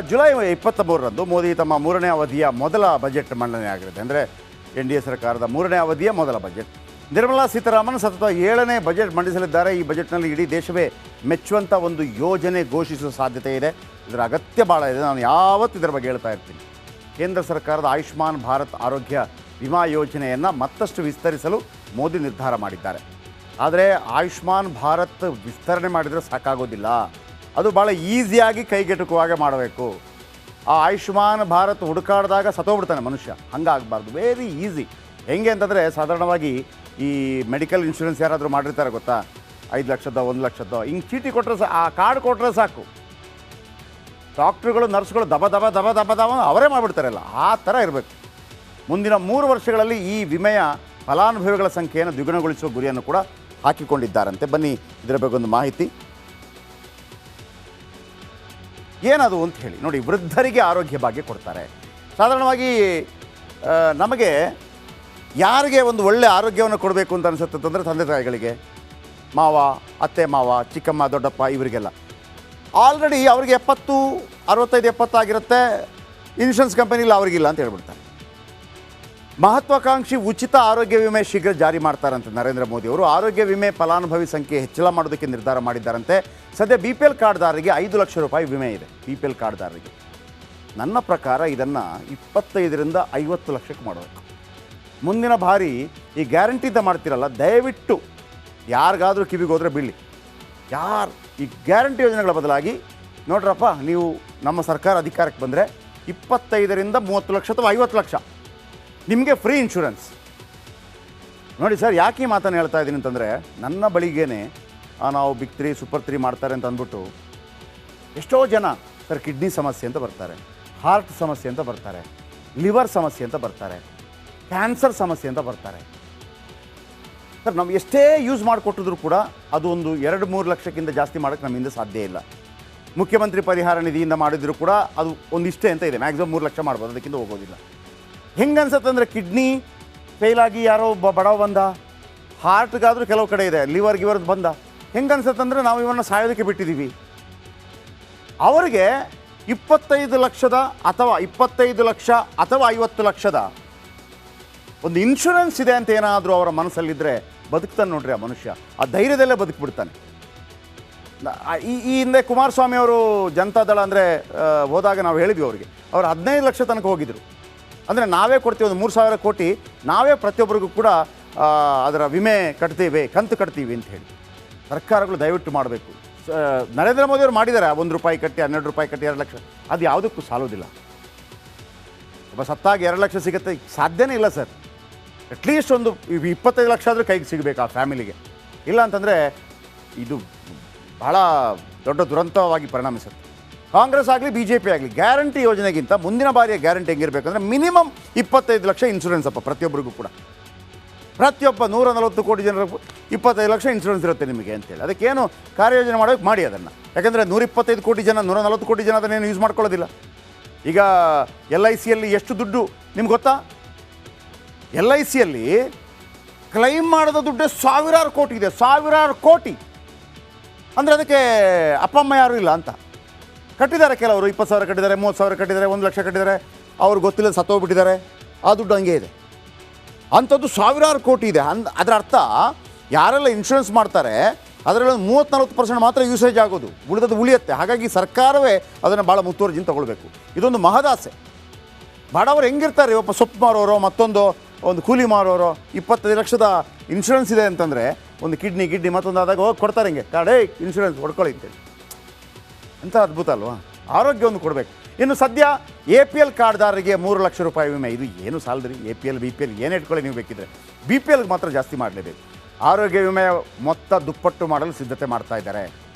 July 23ರಂದು Modi ತಮ್ಮ 3ನೇ ಅವಧಿಯ ಮೊದಲ ಬಜೆಟ್ ಮಂಡನೆ ಆಗಿರುತ್ತೆ. ಅಂದರೆ NDA ಸರ್ಕಾರದ 3ನೇ ಅವಧಿಯ ಮೊದಲ ಬಜೆಟ್. ನಿರ್ಮಲಾ ಸೀತಾರಾಮನ್ ಸತತ 7ನೇ ಬಜೆಟ್ ಮಂಡಿಸಲಿದ್ದಾರೆ. ಈ ಬಜೆಟ್ನಲ್ಲಿ ಇಡೀ ದೇಶವೇ ಮೆಚ್ಚುವಂಥ ಒಂದು ಯೋಜನೆ ಘೋಷಿಸುವ ಸಾಧ್ಯತೆ ಇದೆ. ಇದರ ಅಗತ್ಯ ಭಾಳ ಇದೆ. ನಾನು ಯಾವತ್ತೂ ಇದರ ಬಗ್ಗೆ ಹೇಳ್ತಾ ಇರ್ತೀನಿ. ಕೇಂದ್ರ ಸರ್ಕಾರದ ಆಯುಷ್ಮಾನ್ ಭಾರತ್ ಆರೋಗ್ಯ ವಿಮಾ ಯೋಜನೆಯನ್ನು ಮತ್ತಷ್ಟು ವಿಸ್ತರಿಸಲು ಮೋದಿ ನಿರ್ಧಾರ ಮಾಡಿದ್ದಾರೆ. ಆದರೆ ಆಯುಷ್ಮಾನ್ ಭಾರತ್ ವಿಸ್ತರಣೆ ಮಾಡಿದರೆ ಸಾಕಾಗೋದಿಲ್ಲ. ಅದು ಭಾಳ ಈಸಿಯಾಗಿ ಕೈಗೆಟುಕುವಾಗೆ ಮಾಡಬೇಕು. ಆ ಆಯುಷ್ಮಾನ್ ಭಾರತ್ ಹುಡುಕಾಡಿದಾಗ ಸತ್ತೋಗ್ಬಿಡ್ತಾನೆ ಮನುಷ್ಯ. ಹಂಗಾಗಬಾರ್ದು. Very easy. ಹೆಂಗೆ ಅಂತಂದರೆ ಸಾಧಾರಣವಾಗಿ ಈ ಮೆಡಿಕಲ್ ಇನ್ಶೂರೆನ್ಸ್ ಯಾರಾದರೂ ಮಾಡಿರ್ತಾರೆ ಗೊತ್ತಾ, 5 ಲಕ್ಷದ 1 ಲಕ್ಷದ ಹಿಂಗೆ ಚೀಟಿ ಕೊಟ್ಟರೆ ಆ ಕಾರ್ಡ್ ಕೊಟ್ಟರೆ ಸಾಕು. ಡಾಕ್ಟ್ರುಗಳು ನರ್ಸ್ಗಳು ದಬ ದಬ ದಬ ದಬ ದಬ ಅವರೇ ಮಾಡಿಬಿಡ್ತಾರಲ್ಲ, ಆ ಥರ ಇರಬೇಕು. ಮುಂದಿನ 3 ವರ್ಷಗಳಲ್ಲಿ ಈ ವಿಮೆಯ ಫಲಾನುಭವಿಗಳ ಸಂಖ್ಯೆಯನ್ನು ದ್ವಿಗುಣಗೊಳಿಸುವ ಗುರಿಯನ್ನು ಕೂಡ ಹಾಕಿಕೊಂಡಿದ್ದಾರಂತೆ. ಬನ್ನಿ ಇದರ ಬಗ್ಗೆ ಒಂದು ಮಾಹಿತಿ ಏನದು ಅಂತ ಹೇಳಿ ನೋಡಿ. ವೃದ್ಧರಿಗೆ ಆರೋಗ್ಯ ಭಾಗ್ಯ ಕೊಡ್ತಾರೆ. ಸಾಧಾರಣವಾಗಿ ನಮಗೆ ಯಾರಿಗೆ ಒಂದು ಒಳ್ಳೆಯ ಆರೋಗ್ಯವನ್ನು ಕೊಡಬೇಕು ಅಂತ ಅನಿಸುತ್ತೆ ಅಂದರೆ ತಂದೆ ತಾಯಿಗಳಿಗೆ, ಮಾವ, ಅತ್ತೆ ಮಾವ, ಚಿಕ್ಕಮ್ಮ, ದೊಡ್ಡಪ್ಪ ಇವರಿಗೆಲ್ಲ ಆಲ್ರೆಡಿ ಅವ್ರಿಗೆ 70, 65, 70 ಆಗಿರುತ್ತೆ. ಇನ್ಶೂರೆನ್ಸ್ ಕಂಪನಿಲಿ ಅವ್ರಿಗಿಲ್ಲ ಅಂತ ಹೇಳ್ಬಿಡ್ತಾರೆ. ಮಹತ್ವಾಕಾಂಕ್ಷಿ ಉಚಿತ ಆರೋಗ್ಯ ವಿಮೆ ಶೀಘ್ರ ಜಾರಿ ಮಾಡ್ತಾರಂತೆ ನರೇಂದ್ರ ಮೋದಿ ಅವರು. ಆರೋಗ್ಯ ವಿಮೆ ಫಲಾನುಭವಿ ಸಂಖ್ಯೆ ಹೆಚ್ಚಳ ಮಾಡೋದಕ್ಕೆ ನಿರ್ಧಾರ ಮಾಡಿದ್ದಾರಂತೆ. ಸದ್ಯ BPL ಕಾರ್ಡ್ದಾರರಿಗೆ 5 ಲಕ್ಷ ರೂಪಾಯಿ ವಿಮೆ ಇದೆ. BPL ಕಾರ್ಡ್ದಾರರಿಗೆ ನನ್ನ ಪ್ರಕಾರ ಇದನ್ನು 25ರಿಂದ 50 ಲಕ್ಷಕ್ಕೆ ಮಾಡಬೇಕು. ಮುಂದಿನ ಬಾರಿ ಈ ಗ್ಯಾರಂಟಿದ ಮಾಡ್ತಿರಲ್ಲ, ದಯವಿಟ್ಟು ಯಾರಿಗಾದರೂ ಕಿವಿಗೆ ಹೋದರೆ ಬೀಳಿ. ಯಾರು ಈ ಗ್ಯಾರಂಟಿ ಯೋಜನೆಗಳ ಬದಲಾಗಿ ನೋಡ್ರಪ್ಪ, ನೀವು ನಮ್ಮ ಸರ್ಕಾರ ಅಧಿಕಾರಕ್ಕೆ ಬಂದರೆ 25ರಿಂದ 30 ಲಕ್ಷ ಅಥವಾ 50 ಲಕ್ಷ ನಿಮಗೆ ಫ್ರೀ ಇನ್ಶೂರೆನ್ಸ್. ನೋಡಿ ಸರ್, ಯಾಕೆ ಈ ಮಾತನ್ನು ಹೇಳ್ತಾ ಇದ್ದೀನಿ ಅಂತಂದರೆ, ನನ್ನ ಬಳಿಗೇನೆ ನಾವು ಬಿಗ್ 3 ಸೂಪರ್ 3 ಮಾಡ್ತಾರೆ ಅಂತ ಅಂದ್ಬಿಟ್ಟು ಎಷ್ಟೋ ಜನ ಸರ್ ಕಿಡ್ನಿ ಸಮಸ್ಯೆ ಅಂತ ಬರ್ತಾರೆ, ಹಾರ್ಟ್ ಸಮಸ್ಯೆ ಅಂತ ಬರ್ತಾರೆ, ಲಿವರ್ ಸಮಸ್ಯೆ ಅಂತ ಬರ್ತಾರೆ, ಕ್ಯಾನ್ಸರ್ ಸಮಸ್ಯೆ ಅಂತ ಬರ್ತಾರೆ. ಸರ್ ನಾವು ಎಷ್ಟೇ ಯೂಸ್ ಮಾಡಿಕೊಟ್ಟಿದ್ರು ಕೂಡ ಅದು ಒಂದು 2-3 ಲಕ್ಷಕ್ಕಿಂತ ಜಾಸ್ತಿ ಮಾಡೋಕ್ಕೆ ನಮ್ಮಿಂದ ಸಾಧ್ಯ ಇಲ್ಲ. ಮುಖ್ಯಮಂತ್ರಿ ಪರಿಹಾರ ನಿಧಿಯಿಂದ ಮಾಡಿದ್ರು ಕೂಡ ಅದು ಒಂದಿಷ್ಟೇ ಅಂತ ಇದೆ. ಮ್ಯಾಕ್ಸಿಮಮ್ 3 ಲಕ್ಷ ಮಾಡ್ಬೋದು, ಅದಕ್ಕಿಂತ ಹೋಗೋದಿಲ್ಲ. ಹೆಂಗೆ ಅನ್ಸುತ್ತೆ ಅಂದರೆ, ಕಿಡ್ನಿ ಫೇಲಾಗಿ ಯಾರೋ ಬಡವ ಬಂದ, ಹಾರ್ಟ್ಗಾದರೂ ಕೆಲವು ಕಡೆ ಇದೆ, ಲಿವರ್ ಗಿವರ್ದು ಬಂದ, ಹೆಂಗೆ ಅನ್ಸುತ್ತೆ ಅಂದರೆ ನಾವು ಇವನ್ನ ಸಾಯೋದಕ್ಕೆ ಬಿಟ್ಟಿದ್ದೀವಿ. ಅವರಿಗೆ 25 ಲಕ್ಷದ ಅಥವಾ 25 ಲಕ್ಷ ಅಥವಾ 50 ಲಕ್ಷದ ಒಂದು ಇನ್ಶೂರೆನ್ಸ್ ಇದೆ ಅಂತ ಏನಾದರೂ ಅವರ ಮನಸ್ಸಲ್ಲಿದ್ದರೆ ಬದುಕ್ತಾನೆ ನೋಡ್ರಿ ಆ ಮನುಷ್ಯ. ಆ ಧೈರ್ಯದಲ್ಲೇ ಬದುಕಿಬಿಡ್ತಾನೆ. ಈ ಹಿಂದೆ ಕುಮಾರಸ್ವಾಮಿ ಅವರು ಜನತಾದಳ ಅಂದರೆ ಹೋದಾಗ ನಾವು ಹೇಳಿದ್ವಿ ಅವರಿಗೆ, ಅವರು 15 ಲಕ್ಷ ತನಕ ಹೋಗಿದ್ರು. ಅಂದರೆ ನಾವೇ ಕೊಡ್ತೀವಿ, ಒಂದು 3,000 ಕೋಟಿ ನಾವೇ ಪ್ರತಿಯೊಬ್ಬರಿಗೂ ಕೂಡ ಅದರ ವಿಮೆ ಕಟ್ತೀವಿ, ಕಂತು ಕಟ್ತೀವಿ ಅಂತ ಹೇಳಿ. ಸರ್ಕಾರಗಳು ದಯವಿಟ್ಟು ಮಾಡಬೇಕು. ನರೇಂದ್ರ ಮೋದಿಯವರು ಮಾಡಿದ್ದಾರೆ, 1 ರೂಪಾಯಿ ಕಟ್ಟಿ, 12 ರೂಪಾಯಿ ಕಟ್ಟಿ, 2 ಲಕ್ಷ. ಅದು ಯಾವುದಕ್ಕೂ ಸಾಲೋದಿಲ್ಲ. ಒಬ್ಬ ಸತ್ತಾಗ 2 ಲಕ್ಷ ಸಿಗುತ್ತೆ, ಸಾಧ್ಯನೇ ಇಲ್ಲ ಸರ್. ಅಟ್ಲೀಸ್ಟ್ ಒಂದು 25 ಲಕ್ಷ ಆದರೂ ಕೈಗೆ ಸಿಗಬೇಕು ಆ ಫ್ಯಾಮಿಲಿಗೆ. ಇಲ್ಲ ಅಂತಂದರೆ ಇದು ಭಾಳ ದೊಡ್ಡ ದುರಂತವಾಗಿ ಪರಿಣಮಿಸುತ್ತೆ. ಕಾಂಗ್ರೆಸ್ ಆಗಲಿ BJP ಆಗಲಿ ಗ್ಯಾರಂಟಿ ಯೋಜನೆಗಿಂತ ಮುಂದಿನ ಬಾರಿಯ ಗ್ಯಾರಂಟಿ ಹೆಂಗಿರಬೇಕಂದ್ರೆ ಮಿನಿಮಮ್ 25 ಲಕ್ಷ ಇನ್ಶೂರೆನ್ಸ್ ಅಪ್ಪ ಪ್ರತಿಯೊಬ್ಬರಿಗೂ ಕೂಡ. ಪ್ರತಿಯೊಬ್ಬ 140 ಕೋಟಿ ಜನರು 25 ಲಕ್ಷ ಇನ್ಶೂರೆನ್ಸ್ ಇರುತ್ತೆ ನಿಮಗೆ ಅಂತೇಳಿ. ಅದಕ್ಕೇನು ಕಾರ್ಯಯೋಜನೆ ಮಾಡೋಕ್ಕೆ ಮಾಡಿ ಅದನ್ನು. ಯಾಕೆಂದರೆ 125 ಕೋಟಿ ಜನ, 140 ಕೋಟಿ ಜನ ಅದನ್ನೇನು ಯೂಸ್ ಮಾಡ್ಕೊಳ್ಳೋದಿಲ್ಲ. ಈಗ LICಯಲ್ಲಿ ಎಷ್ಟು ದುಡ್ಡು ನಿಮ್ಗೆ ಗೊತ್ತಾ? LICಯಲ್ಲಿ ಕ್ಲೈಮ್ ಮಾಡಿದ ದುಡ್ಡು ಸಾವಿರಾರು ಕೋಟಿ ಇದೆ. ಸಾವಿರಾರು ಕೋಟಿ ಅಂದರೆ ಅದಕ್ಕೆ ಅಪ್ಪ ಅಮ್ಮ ಯಾರೂ ಇಲ್ಲ ಅಂತ ಕಟ್ಟಿದ್ದಾರೆ. ಕೆಲವರು 20,000 ಕಟ್ಟಿದ್ದಾರೆ, 30,000 ಕಟ್ಟಿದ್ದಾರೆ, 1 ಲಕ್ಷ ಕಟ್ಟಿದ್ದಾರೆ. ಅವ್ರು ಗೊತ್ತಿಲ್ಲ ಸತ್ತೋಗ್ಬಿಟ್ಟಿದ್ದಾರೆ. ಆ ದುಡ್ಡು ಹಂಗೆ ಇದೆ. ಅಂಥದ್ದು ಸಾವಿರಾರು ಕೋಟಿ ಇದೆ. ಅದರ ಅರ್ಥ ಯಾರೆಲ್ಲ ಇನ್ಶೂರೆನ್ಸ್ ಮಾಡ್ತಾರೆ ಅದರಲ್ಲಿ 30-40% ಮಾತ್ರ ಯೂಸೇಜ್ ಆಗೋದು, ಉಳಿದದ್ದು ಉಳಿಯುತ್ತೆ. ಹಾಗಾಗಿ ಸರ್ಕಾರವೇ ಅದನ್ನು ಭಾಳ ಮುತುವರ್ಜಿನ ತಗೊಳ್ಬೇಕು. ಇದೊಂದು ಮಹದಾಸೆ. ಬಡವರು ಹೆಂಗಿರ್ತಾರೆ, ಒಬ್ಬ ಸೊಪ್ಪು ಮಾರೋರೋ ಮತ್ತೊಂದು ಒಂದು ಕೂಲಿ ಮಾರೋರೋ 25 ಲಕ್ಷದ ಇನ್ಶೂರೆನ್ಸ್ ಇದೆ ಅಂತಂದರೆ ಒಂದು ಕಿಡ್ನಿ ಮತ್ತೊಂದು ಆದಾಗ ಹೋಗಿ ಕೊಡ್ತಾರೆ ಹಿಂಗೆ ಕಾರ್ಡೇ ಇನ್ಶೂರೆನ್ಸ್ ಹೊಡ್ಕೊಳ್ಳಿ ಅಂತೇಳಿ. ಎಂಥ ಅದ್ಭುತ ಅಲ್ವಾ? ಆರೋಗ್ಯ ಒಂದು ಕೊಡಬೇಕು. ಇನ್ನು ಸದ್ಯ APL ಕಾರ್ಡ್ದಾರರಿಗೆ 3 ಲಕ್ಷ ರೂಪಾಯಿ ವಿಮೆ. ಇದು ಏನು ಸಾಲದ್ರಿ? APL BPL ಏನು ಇಟ್ಕೊಳ್ಳಿ ನೀವು ಬೇಕಿದ್ರೆ. BPLಗೆ ಮಾತ್ರ ಜಾಸ್ತಿ ಮಾಡಲೇಬೇಕು. ಆರೋಗ್ಯ ವಿಮೆಯ ಮೊತ್ತ ದುಪ್ಪಟ್ಟು ಮಾಡಲು ಸಿದ್ಧತೆ ಮಾಡ್ತಾ ಇದ್ದಾರೆ.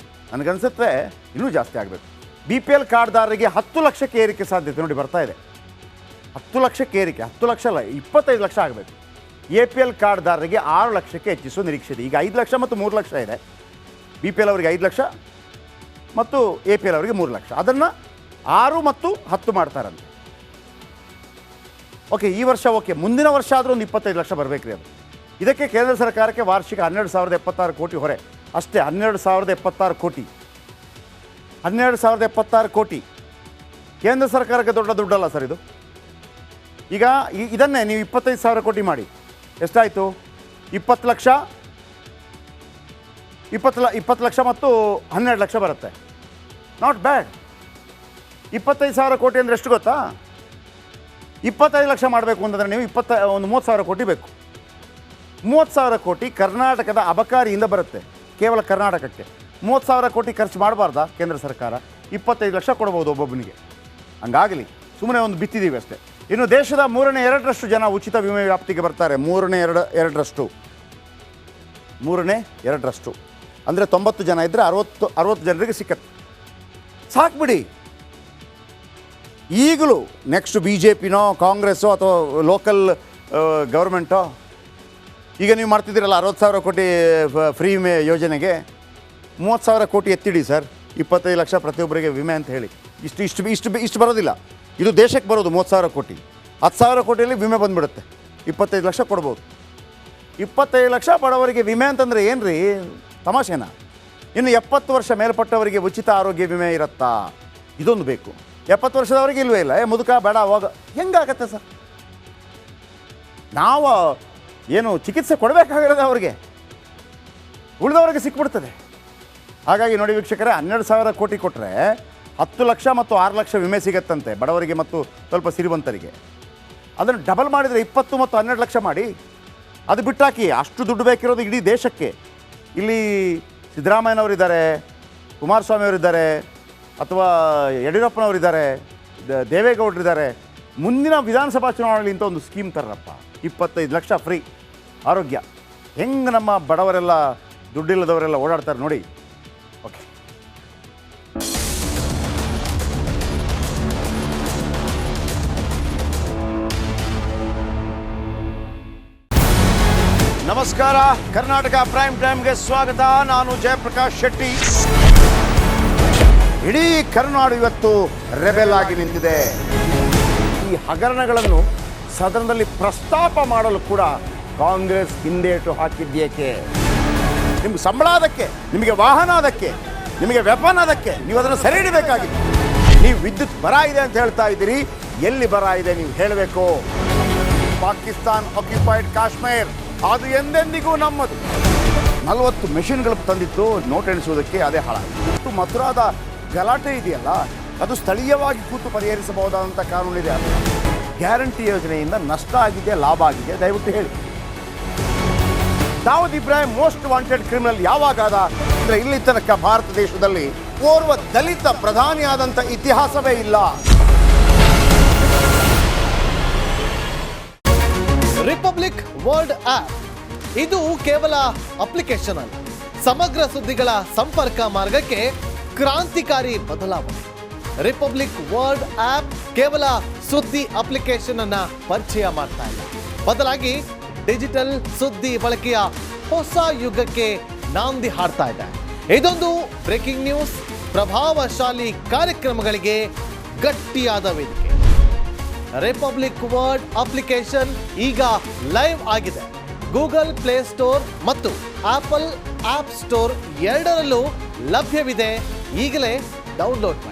ನನಗನ್ಸುತ್ತೆ ಇನ್ನೂ ಜಾಸ್ತಿ ಆಗಬೇಕು. BPL ಕಾರ್ಡ್ದಾರರಿಗೆ 10 ಲಕ್ಷಕ್ಕೆ ಏರಿಕೆ ಸಾಧ್ಯತೆ ನೋಡಿ ಬರ್ತಾ ಇದೆ. 10 ಲಕ್ಷಕ್ಕೆ ಏರಿಕೆ, 10 ಲಕ್ಷ ಅಲ್ಲ 25 ಲಕ್ಷ ಆಗಬೇಕು. APL ಕಾರ್ಡ್ದಾರರಿಗೆ 6 ಲಕ್ಷಕ್ಕೆ ಹೆಚ್ಚಿಸುವ ನಿರೀಕ್ಷೆ ಇದೆ. ಈಗ 5 ಲಕ್ಷ ಮತ್ತು 3 ಲಕ್ಷ ಇದೆ. BPL ಅವರಿಗೆ 5 ಲಕ್ಷ ಮತ್ತು APL ಅವರಿಗೆ 3 ಲಕ್ಷ. ಅದನ್ನು 6 ಮತ್ತು 10 ಮಾಡ್ತಾರಂತೆ. ಓಕೆ, ಈ ವರ್ಷ ಓಕೆ, ಮುಂದಿನ ವರ್ಷ ಆದರೂ ಒಂದು 25 ಲಕ್ಷ ಬರಬೇಕ್ರಿ ಅದು. ಇದಕ್ಕೆ ಕೇಂದ್ರ ಸರ್ಕಾರಕ್ಕೆ ವಾರ್ಷಿಕ 12,076 ಕೋಟಿ ಹೊರೆ ಅಷ್ಟೇ. 12,076 ಕೋಟಿ 12,076 ಕೋಟಿ ಕೇಂದ್ರ ಸರ್ಕಾರಕ್ಕೆ ದೊಡ್ಡ ದುಡ್ಡಲ್ಲ ಸರ್ ಇದು. ಈಗ ಇದನ್ನೇ ನೀವು 25,000 ಕೋಟಿ ಮಾಡಿ ಎಷ್ಟಾಯಿತು? 20 ಲಕ್ಷ 20 ಲಕ್ಷ ಮತ್ತು 12 ಲಕ್ಷ ಬರುತ್ತೆ. Not bad. 25,000 ಕೋಟಿ ಅಂದರೆ ಎಷ್ಟು ಗೊತ್ತಾ? 25 ಲಕ್ಷ ಮಾಡಬೇಕು ಅಂತಂದರೆ ನೀವು 30,000 ಕೋಟಿ ಬೇಕು. 30,000 ಕೋಟಿ ಕರ್ನಾಟಕದ ಅಬಕಾರಿಯಿಂದ ಬರುತ್ತೆ, ಕೇವಲ ಕರ್ನಾಟಕಕ್ಕೆ. 30,000 ಕೋಟಿ ಖರ್ಚು ಮಾಡಬಾರ್ದಾ ಕೇಂದ್ರ ಸರ್ಕಾರ? 25 ಲಕ್ಷ ಕೊಡ್ಬೋದು ಒಬ್ಬೊಬ್ಬನಿಗೆ. ಹಂಗಾಗಲಿ, ಸುಮ್ಮನೆ ಒಂದು ಬಿತ್ತಿದ್ದೀವಿ ಅಷ್ಟೇ. ಇನ್ನು ದೇಶದ 2/3 ಜನ ಉಚಿತ ವಿಮೆ ವ್ಯಾಪ್ತಿಗೆ ಬರ್ತಾರೆ. 2/3 ಅಂದರೆ 90 ಜನ ಇದ್ದರೆ 60 ಜನರಿಗೆ ಸಿಕ್ಕತ್ತೆ. ಸಾಕ್ಬಿಡಿ. ಈಗಲೂ ನೆಕ್ಸ್ಟ್ BJPನೋ ಕಾಂಗ್ರೆಸ್ಸೋ ಅಥವಾ ಲೋಕಲ್ ಗೌರ್ಮೆಂಟೋ, ಈಗ ನೀವು ಮಾಡ್ತಿದ್ದೀರಲ್ಲ 60,000 ಕೋಟಿ ಫ್ರೀ ವಿಮೆ ಯೋಜನೆಗೆ, 30,000 ಕೋಟಿ ಎತ್ತಿಡಿ ಸರ್. 25 ಲಕ್ಷ ಪ್ರತಿಯೊಬ್ಬರಿಗೆ ವಿಮೆ ಅಂತ ಹೇಳಿ. ಇಷ್ಟು ಬರೋದಿಲ್ಲ. ಇದು ದೇಶಕ್ಕೆ ಬರೋದು 30,000 ಕೋಟಿ. 10,000 ಕೋಟಿಯಲ್ಲಿ ವಿಮೆ ಬಂದುಬಿಡುತ್ತೆ. 25 ಲಕ್ಷ ಕೊಡ್ಬೋದು. 25 ಲಕ್ಷ ಬಡವರಿಗೆ ವಿಮೆ ಅಂತಂದರೆ ಏನು ರೀ, ತಮಾಷೆನಾ? ಇನ್ನು 70 ವರ್ಷ ಮೇಲ್ಪಟ್ಟವರಿಗೆ ಉಚಿತ ಆರೋಗ್ಯ ವಿಮೆ ಇರುತ್ತಾ? ಇದೊಂದು ಬೇಕು. 70 ವರ್ಷದವರಿಗೆ ಇಲ್ವೇ ಇಲ್ಲ. ಮುದುಕ ಬೇಡ ಹೋಗ, ಹೆಂಗಾಗತ್ತೆ ಸರ್? ನಾವು ಏನು ಚಿಕಿತ್ಸೆ ಕೊಡಬೇಕಾಗಿರೋದು ಅವ್ರಿಗೆ, ಉಳಿದವರಿಗೆ ಸಿಕ್ಬಿಡ್ತದೆ. ಹಾಗಾಗಿ ನೋಡಿ ವೀಕ್ಷಕರೇ, 12,000 ಕೋಟಿ ಕೊಟ್ಟರೆ 10 ಲಕ್ಷ ಮತ್ತು 6 ಲಕ್ಷ ವಿಮೆ ಸಿಗತ್ತಂತೆ ಬಡವರಿಗೆ ಮತ್ತು ಸ್ವಲ್ಪ ಸಿರಿವಂತರಿಗೆ. ಅದನ್ನು ಡಬಲ್ ಮಾಡಿದರೆ 20 ಮತ್ತು 12 ಲಕ್ಷ ಮಾಡಿ. ಅದು ಬಿಟ್ಟಾಕಿ. ಅಷ್ಟು ದುಡ್ಡು ಬೇಕಿರೋದು ಇಡೀ ದೇಶಕ್ಕೆ. ಇಲ್ಲಿ ಸಿದ್ದರಾಮಯ್ಯನವರಿದ್ದಾರೆ, ಕುಮಾರಸ್ವಾಮಿಯವರಿದ್ದಾರೆ, ಅಥವಾ ಯಡಿಯೂರಪ್ಪನವರಿದ್ದಾರೆ, ದೇವೇಗೌಡರಿದ್ದಾರೆ. ಮುಂದಿನ ವಿಧಾನಸಭಾ ಚುನಾವಣೆಯಲ್ಲಿ ಇಂಥ ಒಂದು ಸ್ಕೀಮ್ ತರ್ರಪ್ಪ. 25 ಲಕ್ಷ ಫ್ರೀ ಆರೋಗ್ಯ. ಹೆಂಗೆ ನಮ್ಮ ಬಡವರೆಲ್ಲ, ದುಡ್ಡಿಲ್ಲದವರೆಲ್ಲ ಓಡಾಡ್ತಾರೆ ನೋಡಿ. ಓಕೆ, ನಮಸ್ಕಾರ. ಕರ್ನಾಟಕ ಪ್ರೈಮ್ ಟೈಮ್ಗೆ ಸ್ವಾಗತ. ನಾನು ಜಯಪ್ರಕಾಶ್ ಶೆಟ್ಟಿ. ಇಡೀ ಕರ್ನಾಡು ಇವತ್ತು ರೆಬೆಲ್ ಆಗಿ ನಿಂತಿದೆ. ಈ ಹಗರಣಗಳನ್ನು ಸದನದಲ್ಲಿ ಪ್ರಸ್ತಾಪ ಮಾಡಲು ಕೂಡ ಕಾಂಗ್ರೆಸ್ ಹಿಂದೇಟು ಹಾಕಿದ್ದೇಕೆ? ನಿಮ್ಗೆ ಸಂಬಳ ಅದಕ್ಕೆ, ನಿಮಗೆ ವಾಹನ ಅದಕ್ಕೆ, ನಿಮಗೆ ವೆಪನ್ ಅದಕ್ಕೆ. ನೀವು ಅದನ್ನು ಸೆರೆ ಹಿಡಿಬೇಕಾಗಿತ್ತು. ನೀವು ವಿದ್ಯುತ್ ಬರ ಇದೆ ಅಂತ ಹೇಳ್ತಾ ಇದ್ದೀರಿ. ಎಲ್ಲಿ ಬರ ಇದೆ ನೀವು ಹೇಳಬೇಕು. ಪಾಕಿಸ್ತಾನ್ ಆಕ್ಯುಪೈಡ್ ಕಾಶ್ಮೀರ್ ಅದು ಎಂದೆಂದಿಗೂ ನಮ್ಮದು. 40 ಮೆಷಿನ್ಗಳು ತಂದಿತ್ತು ನೋಟ್ ಎಣಿಸುವುದಕ್ಕೆ, ಅದೇ ಹಾಳಾಗಿದೆ. ಮಥುರಾದ ಗಲಾಟೆ ಇದೆಯಲ್ಲ, ಅದು ಸ್ಥಳೀಯವಾಗಿ ಕೂತು ಪರಿಹರಿಸಬಹುದಾದಂಥ ಕಾನೂನಿದೆ. ಅದು ಗ್ಯಾರಂಟಿ ಯೋಜನೆಯಿಂದ ನಷ್ಟ ಆಗಿದೆ, ಲಾಭ ಆಗಿದೆ, ದಯವಿಟ್ಟು ಹೇಳಿ. Dawood Ibrahim most wanted criminal ಯಾವಾಗಾದ ಅಂದರೆ ಇಲ್ಲಿ ತನಕ ಭಾರತ ದೇಶದಲ್ಲಿ ಓರ್ವ ದಲಿತ ಪ್ರಧಾನಿಯಾದಂಥ ಇತಿಹಾಸವೇ ಇಲ್ಲ. ರಿಪಬ್ಲಿಕ್ ವರ್ಲ್ಡ್ ಆಪ್ ಇದು ಕೇವಲ ಅಪ್ಲಿಕೇಶನ್ ಅಲ್ಲ, ಸಮಗ್ರ ಸುದ್ದಿಗಳ ಸಂಪರ್ಕ ಮಾರ್ಗಕ್ಕೆ ಕ್ರಾಂತಿಕಾರಿ ಬದಲಾವಣೆ. ರಿಪಬ್ಲಿಕ್ ವರ್ಲ್ಡ್ ಆಪ್ ಕೇವಲ ಸುದ್ದಿ ಅಪ್ಲಿಕೇಶನ್ ಅನ್ನ ಪರಿಚಯ ಮಾಡ್ತಾ ಇಲ್ಲ, ಬದಲಾಗಿ ಡಿಜಿಟಲ್ ಸುದ್ದಿ ಬಳಕೆಯ ಹೊಸ ಯುಗಕ್ಕೆ ನಾಂದಿ ಹಾಡ್ತಾ ಇದೆ. ಇದೊಂದು ಬ್ರೇಕಿಂಗ್ ನ್ಯೂಸ್, ಪ್ರಭಾವಶಾಲಿ ಕಾರ್ಯಕ್ರಮಗಳಿಗೆ ಗಟ್ಟಿಯಾದ ವೇದಿಕೆ. ರಿಪಬ್ಲಿಕ್ ವರ್ಲ್ಡ್ ಅಪ್ಲಿಕೇಶನ್ ಈಗ ಲೈವ್ ಆಗಿದೆ. ಗೂಗಲ್ ಪ್ಲೇ ಸ್ಟೋರ್ ಮತ್ತು ಆಪಲ್ ಆಪ್ ಸ್ಟೋರ್ ಎರಡರಲ್ಲೂ ಲಭ್ಯವಿದೆ. ಈಗಲೇ ಡೌನ್ಲೋಡ್ ಮಾಡಿ.